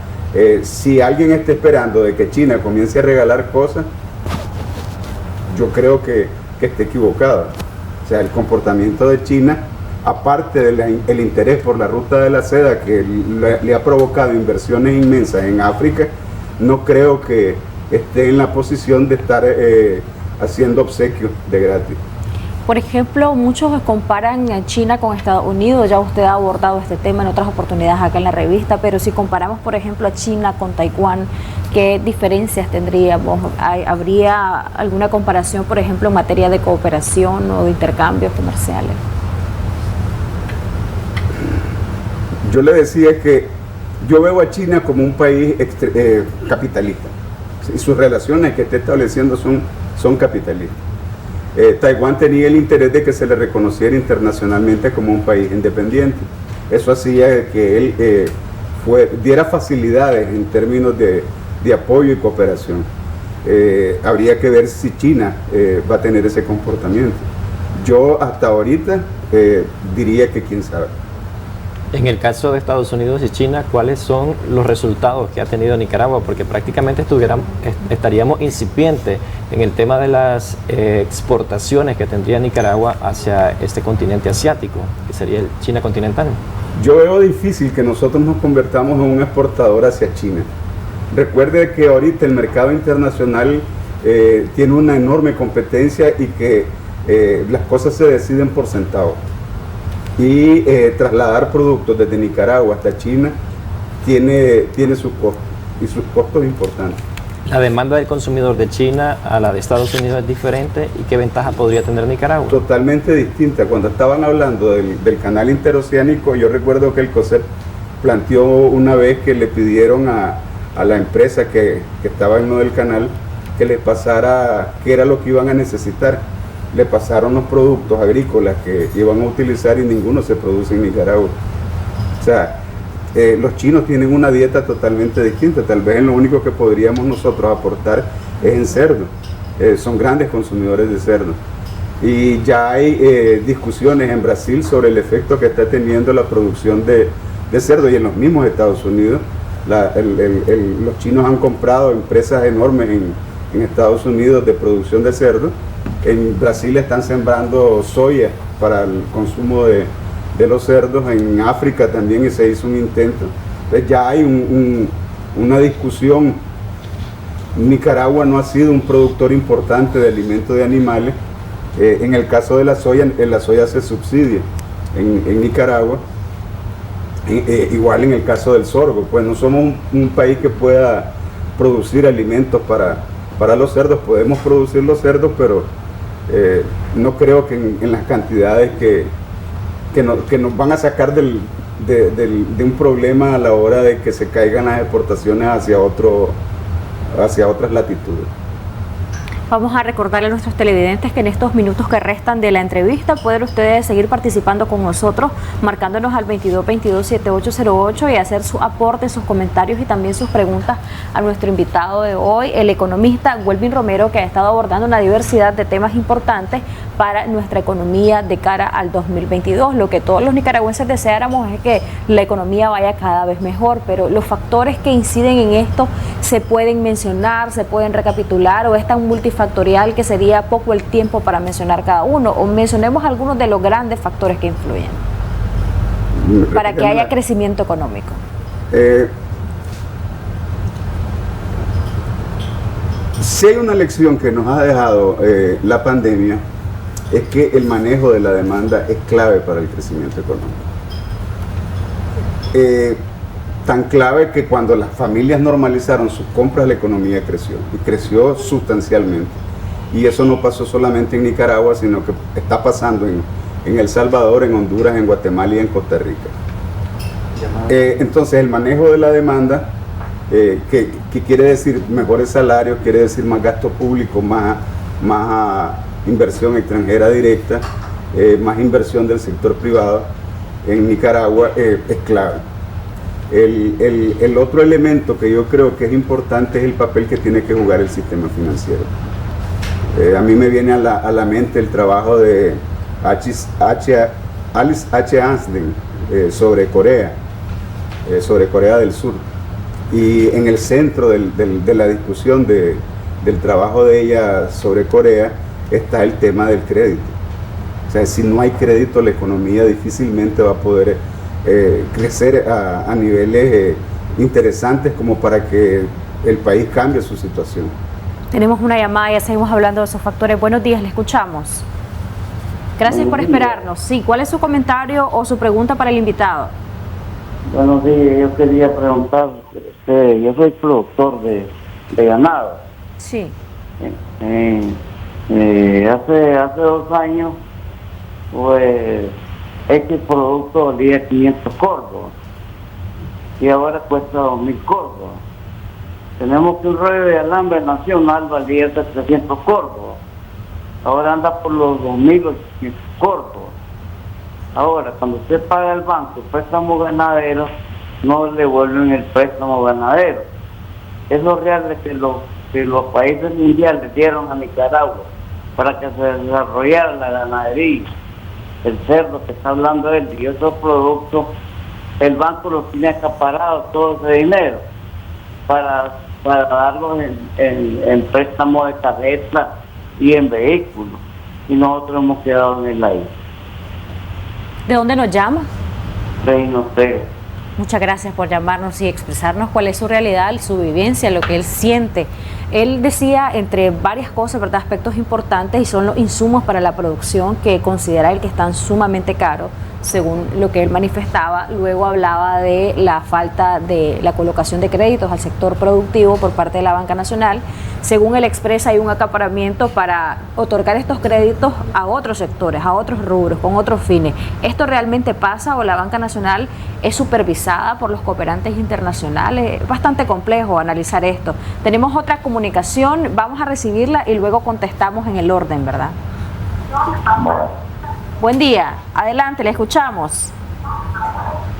si alguien está esperando de que China comience a regalar cosas, yo creo que esté equivocado. O sea, el comportamiento de China, aparte del interés por la ruta de la seda que le ha provocado inversiones inmensas en África, no creo que esté en la posición de estar haciendo obsequios de gratis. Por ejemplo, muchos comparan a China con Estados Unidos, ya usted ha abordado este tema en otras oportunidades acá en la revista, pero si comparamos, por ejemplo, a China con Taiwán, ¿qué diferencias tendríamos? ¿Habría alguna comparación, por ejemplo, en materia de cooperación o de intercambios comerciales? Yo le decía que yo veo a China como un país capitalista, y sus relaciones que está estableciendo son capitalistas. Taiwán tenía el interés de que se le reconociera internacionalmente como un país independiente. Eso hacía que él diera facilidades en términos de apoyo y cooperación. Habría que ver si China va a tener ese comportamiento. Yo hasta ahorita diría que quién sabe. En el caso de Estados Unidos y China, ¿cuáles son los resultados que ha tenido Nicaragua? Porque prácticamente estaríamos incipientes en el tema de las exportaciones que tendría Nicaragua hacia este continente asiático, que sería el China continental. Yo veo difícil que nosotros nos convertamos en un exportador hacia China. Recuerde que ahorita el mercado internacional tiene una enorme competencia y que las cosas se deciden por centavos. Y trasladar productos desde Nicaragua hasta China tiene sus costos, y sus costos importantes. ¿La demanda del consumidor de China a la de Estados Unidos es diferente y qué ventaja podría tener Nicaragua? Totalmente distinta. Cuando estaban hablando del canal interoceánico, yo recuerdo que el COSEP planteó una vez que le pidieron a la empresa que estaba en lo del canal que les pasara qué era lo que iban a necesitar. Le pasaron los productos agrícolas que iban a utilizar y ninguno se produce en Nicaragua. O sea, los chinos tienen una dieta totalmente distinta. Tal vez lo único que podríamos nosotros aportar es en cerdo. Son grandes consumidores de cerdo. Y ya hay discusiones en Brasil sobre el efecto que está teniendo la producción de cerdo, y en los mismos Estados Unidos. Los chinos han comprado empresas enormes en Estados Unidos de producción de cerdo. En Brasil están sembrando soya para el consumo de los cerdos. En África también se hizo un intento. Entonces ya hay una discusión. Nicaragua no ha sido un productor importante de alimentos de animales. En el caso de la soya se subsidia en Nicaragua. Igual en el caso del sorgo, pues no somos un país que pueda producir alimentos para los cerdos. Podemos producir los cerdos, pero no creo que en las cantidades que nos van a sacar de un problema a la hora de que se caigan las exportaciones hacia otras latitudes. Vamos a recordarle a nuestros televidentes que en estos minutos que restan de la entrevista pueden ustedes seguir participando con nosotros, marcándonos al 2222-7808 y hacer su aporte, sus comentarios y también sus preguntas a nuestro invitado de hoy, el economista Welvin Romero, que ha estado abordando una diversidad de temas importantes para nuestra economía de cara al 2022. Lo que todos los nicaragüenses deseáramos es que la economía vaya cada vez mejor, pero los factores que inciden en esto se pueden mencionar, se pueden recapitular, o es tan multifactorial que sería poco el tiempo para mencionar cada uno, o mencionemos algunos de los grandes factores que influyen para que haya crecimiento económico. Si hay una lección que nos ha dejado la pandemia, es que el manejo de la demanda es clave para el crecimiento económico. Tan clave que cuando las familias normalizaron sus compras, la economía creció, y creció sustancialmente. Y eso no pasó solamente en Nicaragua, sino que está pasando en El Salvador, en Honduras, en Guatemala y en Costa Rica. Entonces el manejo de la demanda, que quiere decir mejores salarios, quiere decir más gasto público, más inversión extranjera directa, más inversión del sector privado en Nicaragua, es clave. El otro elemento que yo creo que es importante es el papel que tiene que jugar el sistema financiero. A mí me viene a la mente el trabajo de Alice H. Ansden sobre Corea del Sur. Y en el centro de la discusión del trabajo de ella sobre Corea está el tema del crédito. O sea, si no hay crédito, la economía difícilmente va a poder crecer a niveles interesantes como para que el país cambie su situación. Tenemos una llamada, ya seguimos hablando de esos factores. Buenos días, le escuchamos. Gracias por esperarnos. Sí, ¿cuál es su comentario o su pregunta para el invitado? Bueno, sí, yo quería preguntar, yo soy productor de ganado. Sí. Hace 2 años, pues, este producto valía 500 córdobas y ahora cuesta 2.000 córdobas. Tenemos que un rollo de alambre nacional valía 300 córdobas, ahora anda por los 2.800 córdobas. Ahora, cuando usted paga al banco préstamo ganadero, no le devuelven el préstamo ganadero. Esos reales que los países mundiales dieron a Nicaragua para que se desarrollara la ganadería, el cerdo que está hablando él y otros productos, el banco los tiene acaparados todo ese dinero para darlos en préstamo de carreta y en vehículos, y nosotros hemos quedado en el aire. ¿De dónde nos llama? Reino Ortega. Muchas gracias por llamarnos y expresarnos cuál es su realidad, su vivencia, lo que él siente. Él decía, entre varias cosas, ¿verdad?, aspectos importantes, y son los insumos para la producción, que considera él que están sumamente caros, según lo que él manifestaba. Luego hablaba de la falta de la colocación de créditos al sector productivo por parte de la Banca Nacional. Según él expresa, hay un acaparamiento para otorgar estos créditos a otros sectores, a otros rubros, con otros fines. ¿Esto realmente pasa o la Banca Nacional es supervisada por los cooperantes internacionales? Es bastante complejo analizar esto. Tenemos otra comunicación, vamos a recibirla y luego contestamos en el orden, ¿verdad? Buen día, adelante, le escuchamos.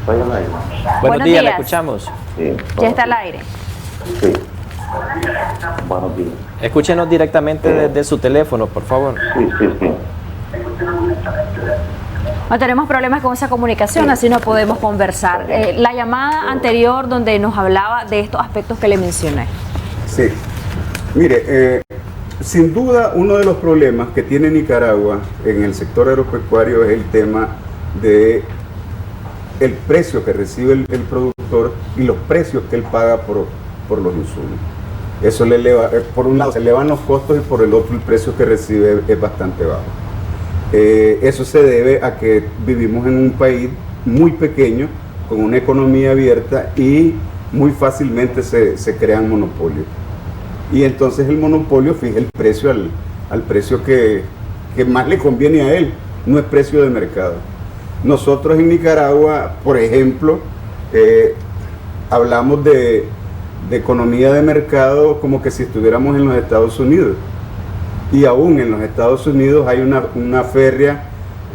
Buenos días, le escuchamos. Sí, Ya está al aire. Sí. Buenos días. Escúchenos directamente desde su teléfono, por favor. Sí. No tenemos problemas con esa comunicación, así no podemos conversar. La llamada anterior donde nos hablaba de estos aspectos que le mencioné. Sí. Mire, sin duda uno de los problemas que tiene Nicaragua en el sector agropecuario es el tema de el precio que recibe el productor y los precios que él paga por los insumos. Eso le eleva, por un lado se elevan los costos y por el otro el precio que recibe es bastante bajo. Eso se debe a que vivimos en un país muy pequeño, con una economía abierta, y muy fácilmente se crean monopolios. Y entonces el monopolio fija el precio al precio que más le conviene a él, no es precio de mercado. Nosotros en Nicaragua, por ejemplo, hablamos de economía de mercado como que si estuviéramos en los Estados Unidos. Y aún en los Estados Unidos hay una férrea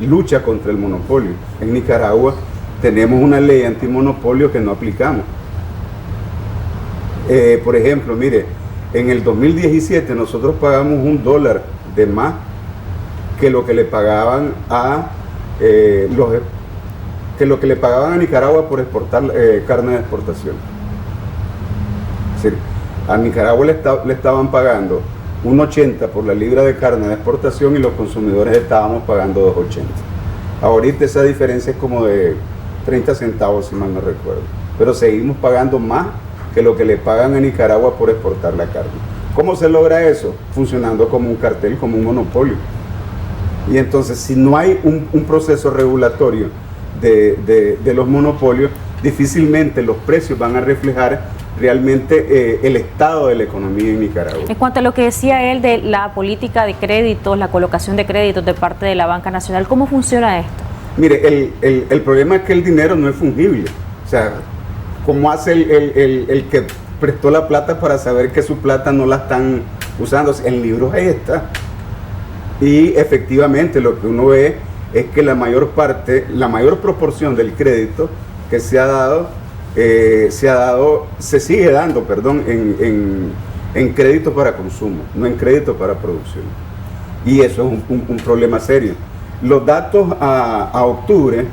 lucha contra el monopolio. En Nicaragua tenemos una ley antimonopolio que no aplicamos. Por ejemplo, mire, en el 2017 nosotros pagamos $1 de más que lo que le pagaban a Nicaragua por exportar carne de exportación. Es decir, a Nicaragua le estaban pagando 1.80 por la libra de carne de exportación y los consumidores estábamos pagando 2.80. Ahorita esa diferencia es como de 30 centavos, si mal no recuerdo. Pero seguimos pagando más que lo que le pagan a Nicaragua por exportar la carne. ¿Cómo se logra eso? Funcionando como un cartel, como un monopolio. Y entonces, si no hay un proceso regulatorio de los monopolios, difícilmente los precios van a reflejar realmente el estado de la economía en Nicaragua. En cuanto a lo que decía él de la política de créditos, la colocación de créditos de parte de la Banca Nacional, ¿cómo funciona esto? Mire, el problema es que el dinero no es fungible. O sea, ¿cómo hace el que prestó la plata para saber que su plata no la están usando? En libros ahí está. Y efectivamente lo que uno ve es que la mayor proporción del crédito que se sigue dando en crédito para consumo, no en crédito para producción. Y eso es un problema serio. Los datos a octubre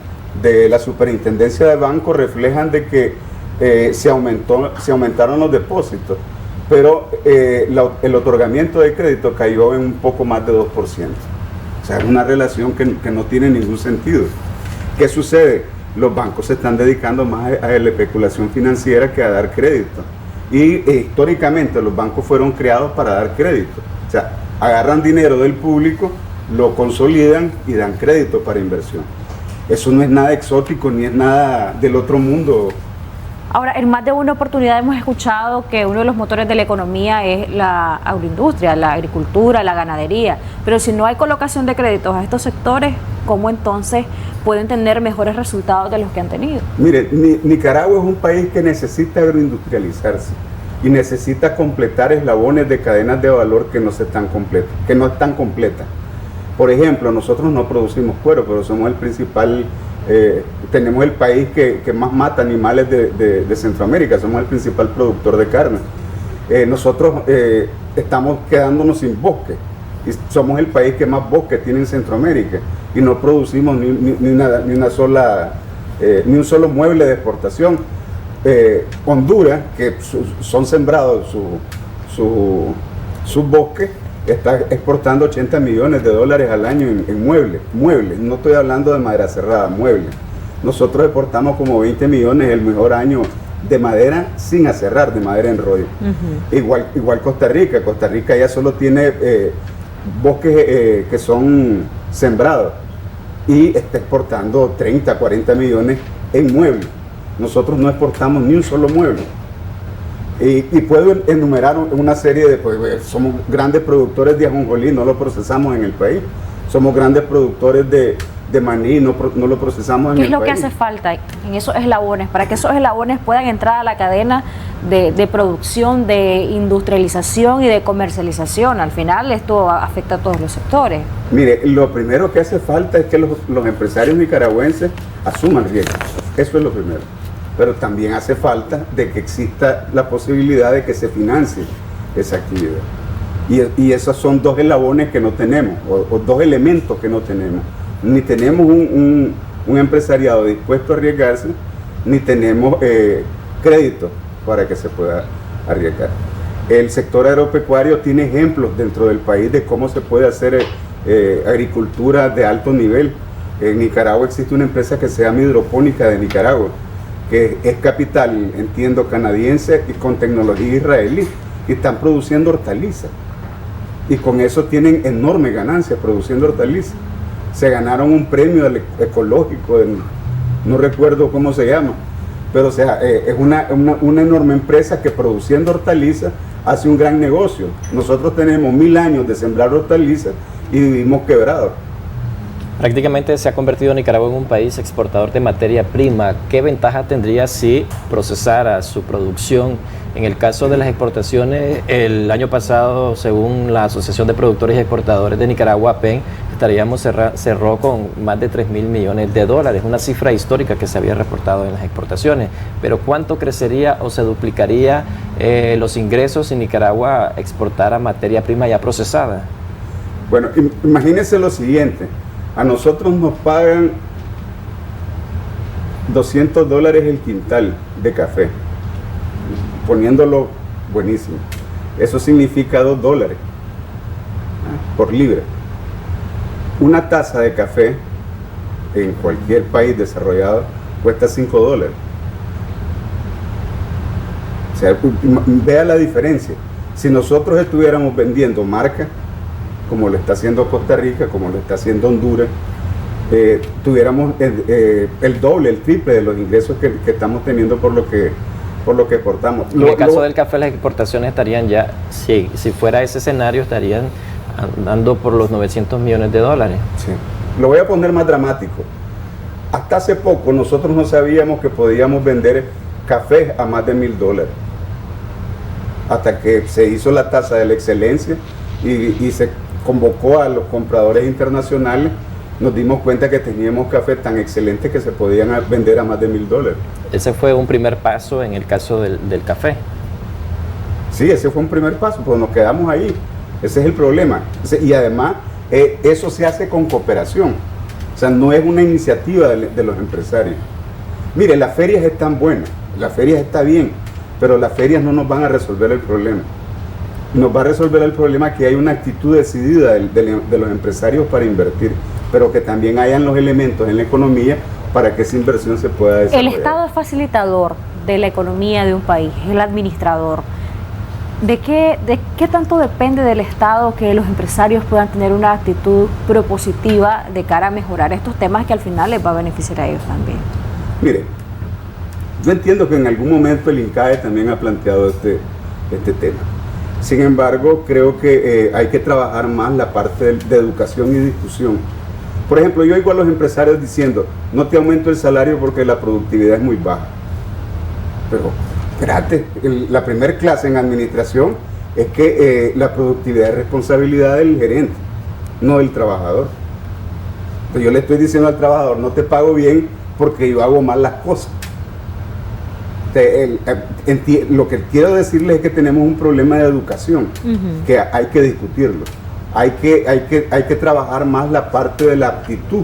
de la Superintendencia de Bancos reflejan de que se aumentaron los depósitos, pero el otorgamiento de crédito cayó en un poco más de 2%. O sea, es una relación que no tiene ningún sentido. ¿Qué sucede? Los bancos se están dedicando más a la especulación financiera que a dar crédito. Y históricamente los bancos fueron creados para dar crédito. O sea, agarran dinero del público, lo consolidan y dan crédito para inversión. Eso no es nada exótico ni es nada del otro mundo. Ahora, en más de una oportunidad hemos escuchado que uno de los motores de la economía es la agroindustria, la agricultura, la ganadería, pero si no hay colocación de créditos a estos sectores, ¿cómo entonces pueden tener mejores resultados de los que han tenido? Mire, Nicaragua es un país que necesita agroindustrializarse y necesita completar eslabones de cadenas de valor que no están completas. Por ejemplo, nosotros no producimos cuero, pero somos el principal... tenemos el país que más mata animales de Centroamérica, somos el principal productor de carne. Nosotros estamos quedándonos sin bosque y somos el país que más bosque tiene en Centroamérica y no producimos ni un solo mueble de exportación. Honduras, que son sembrados sus bosques, está exportando $80 millones al año en muebles. No estoy hablando de madera cerrada, muebles. Nosotros exportamos como 20 millones el mejor año de madera sin aserrar, de madera en rollo. Igual Costa Rica. Costa Rica ya solo tiene bosques que son sembrados y está exportando 30, 40 millones en muebles. Nosotros no exportamos ni un solo mueble. Y puedo enumerar una serie somos grandes productores de ajonjolí, no lo procesamos en el país. Somos grandes productores de maní, no lo procesamos en el país. ¿Qué es lo que hace falta en esos eslabones para que esos eslabones puedan entrar a la cadena de producción, de industrialización y de comercialización? Al final esto afecta a todos los sectores. Mire, lo primero que hace falta es que los empresarios nicaragüenses asuman riesgos. Eso es lo primero. Pero también hace falta de que exista la posibilidad de que se financie esa actividad. Y esos son dos eslabones que no tenemos, o dos elementos que no tenemos. Ni tenemos un empresariado dispuesto a arriesgarse, ni tenemos crédito para que se pueda arriesgar. El sector agropecuario tiene ejemplos dentro del país de cómo se puede hacer agricultura de alto nivel. En Nicaragua existe una empresa que se llama Hidropónica de Nicaragua, que es capital, entiendo, canadiense y con tecnología israelí, y están produciendo hortalizas. Y con eso tienen enormes ganancias produciendo hortalizas. Se ganaron un premio ecológico, no recuerdo cómo se llama, pero o sea, es una enorme empresa que produciendo hortalizas hace un gran negocio. Nosotros tenemos 1000 años de sembrar hortalizas y vivimos quebrados. Prácticamente se ha convertido Nicaragua en un país exportador de materia prima. ¿Qué ventaja tendría si procesara su producción? En el caso de las exportaciones, el año pasado, según la Asociación de Productores y Exportadores de Nicaragua, APEN, cerró con más de 3.000 millones de dólares, una cifra histórica que se había reportado en las exportaciones. Pero ¿cuánto crecería o se duplicaría los ingresos si Nicaragua exportara materia prima ya procesada? Bueno, imagínense lo siguiente. A nosotros nos pagan $200 el quintal de café, poniéndolo buenísimo. Eso significa $2 por libra. Una taza de café en cualquier país desarrollado cuesta $5. O sea, vea la diferencia. Si nosotros estuviéramos vendiendo marca, como lo está haciendo Costa Rica, como lo está haciendo Honduras, tuviéramos el doble, el triple de los ingresos que estamos teniendo por lo que exportamos. En el caso del café, las exportaciones estarían ya, si fuera ese escenario, estarían andando por los 900 millones de dólares. Sí. Lo voy a poner más dramático. Hasta hace poco nosotros no sabíamos que podíamos vender café a más de $1,000. Hasta que se hizo la tasa de la excelencia y se convocó a los compradores internacionales, nos dimos cuenta que teníamos café tan excelente que se podían vender a más de $1,000. Ese fue un primer paso en el caso del café. Sí, ese fue un primer paso, pero nos quedamos ahí. Ese es el problema. Y además, eso se hace con cooperación. O sea, no es una iniciativa de los empresarios. Mire, las ferias están buenas, las ferias están bien, pero las ferias no nos van a resolver el problema. Nos va a resolver el problema que hay una actitud decidida de los empresarios para invertir, pero que también hayan los elementos en la economía para que esa inversión se pueda desarrollar. El Estado es facilitador de la economía de un país, es el administrador. ¿De qué tanto depende del Estado que los empresarios puedan tener una actitud propositiva de cara a mejorar estos temas que al final les va a beneficiar a ellos también? Mire, yo entiendo que en algún momento el INCAE también ha planteado este tema. Sin embargo, creo que hay que trabajar más la parte de educación y discusión. Por ejemplo, yo oigo a los empresarios diciendo, no te aumento el salario porque la productividad es muy baja. Pero, espérate, la primera clase en administración es que la productividad es responsabilidad del gerente, no del trabajador. Entonces yo le estoy diciendo al trabajador, no te pago bien porque yo hago mal las cosas. Lo que quiero decirles es que tenemos un problema de educación, que hay que discutirlo. Hay que trabajar más la parte de la aptitud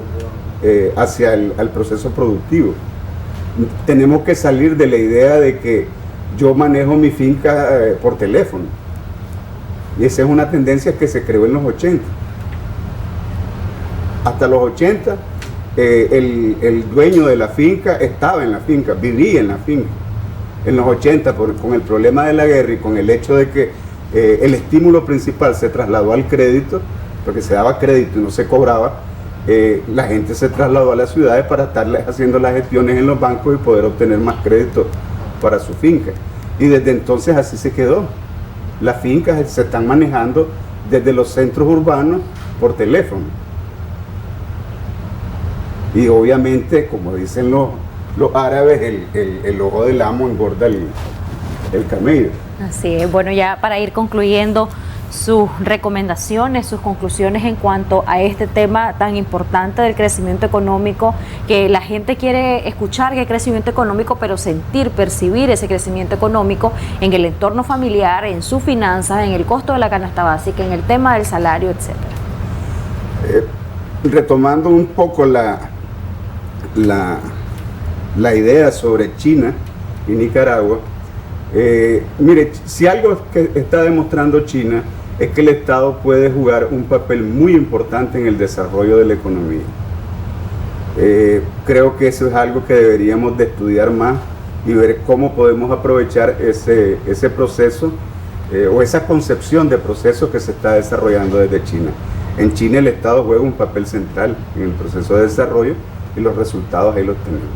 hacia el proceso productivo. Tenemos que salir de la idea de que yo manejo mi finca por teléfono. Y esa es una tendencia que se creó en los 80. Hasta los 80, el dueño de la finca estaba en la finca, vivía en la finca. En los 80, con el problema de la guerra y con el hecho de que el estímulo principal se trasladó al crédito, porque se daba crédito y no se cobraba, la gente se trasladó a las ciudades para estar haciendo las gestiones en los bancos y poder obtener más crédito para su finca. Y desde entonces así se quedó. Las fincas se están manejando desde los centros urbanos por teléfono. Y obviamente, como dicen los árabes, el ojo del amo engorda el camello. Así es. Bueno, ya para ir concluyendo, sus recomendaciones, sus conclusiones en cuanto a este tema tan importante del crecimiento económico, que la gente quiere escuchar que hay crecimiento económico, pero percibir ese crecimiento económico en el entorno familiar, en sus finanzas, en el costo de la canasta básica, en el tema del salario, etcétera. Retomando un poco la idea sobre China y Nicaragua, mire, si algo que está demostrando China es que el Estado puede jugar un papel muy importante en el desarrollo de la economía. Creo que eso es algo que deberíamos de estudiar más y ver cómo podemos aprovechar ese proceso o esa concepción de proceso que se está desarrollando desde China. En China el Estado juega un papel central en el proceso de desarrollo y los resultados ahí los tenemos.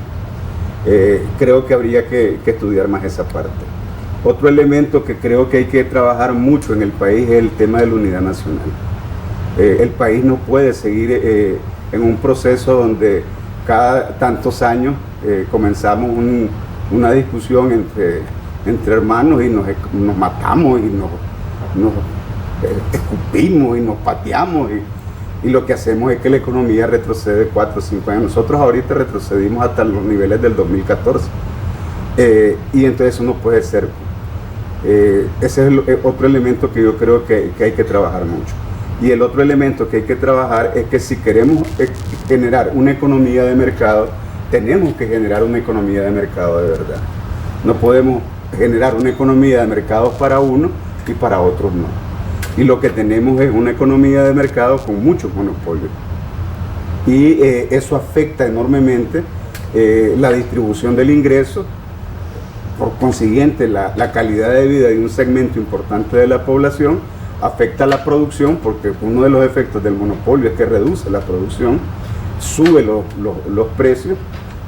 Creo que habría que estudiar más esa parte. Otro elemento que creo que hay que trabajar mucho en el país es el tema de la unidad nacional. El país no puede seguir en un proceso donde cada tantos años comenzamos una discusión entre hermanos y nos matamos y nos escupimos y nos pateamos y lo que hacemos es que la economía retrocede 4 o 5 años. Nosotros ahorita retrocedimos hasta los niveles del 2014 y entonces eso no puede ser. Ese es otro elemento que yo creo que hay que trabajar mucho. Y el otro elemento que hay que trabajar es que si queremos generar una economía de mercado, tenemos que generar una economía de mercado de verdad. No podemos generar una economía de mercado para uno y para otros no. Y lo que tenemos es una economía de mercado con muchos monopolios. Y eso afecta enormemente la distribución del ingreso, por consiguiente la calidad de vida de un segmento importante de la población, afecta la producción porque uno de los efectos del monopolio es que reduce la producción, sube los precios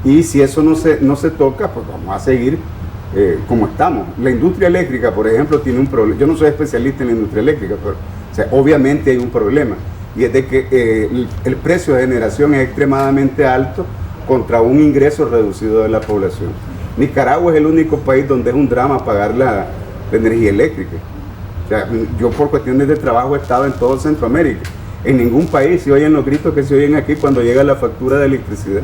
y si eso no se toca, pues vamos a seguir como estamos. La industria eléctrica, por ejemplo, tiene un problema. Yo no soy especialista en la industria eléctrica, pero o sea, obviamente hay un problema y es de que el precio de generación es extremadamente alto contra un ingreso reducido de la población. Nicaragua es el único país donde es un drama pagar la energía eléctrica. O sea, yo por cuestiones de trabajo he estado en todo Centroamérica. En ningún país se oyen los gritos que se oyen aquí cuando llega la factura de electricidad.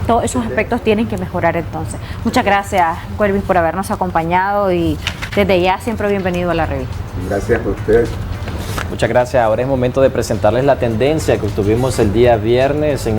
Todos esos aspectos tienen que mejorar entonces. Muchas gracias, Guervin, por habernos acompañado y desde ya siempre bienvenido a la revista. Gracias a ustedes. Muchas gracias. Ahora es momento de presentarles la tendencia que tuvimos el día viernes en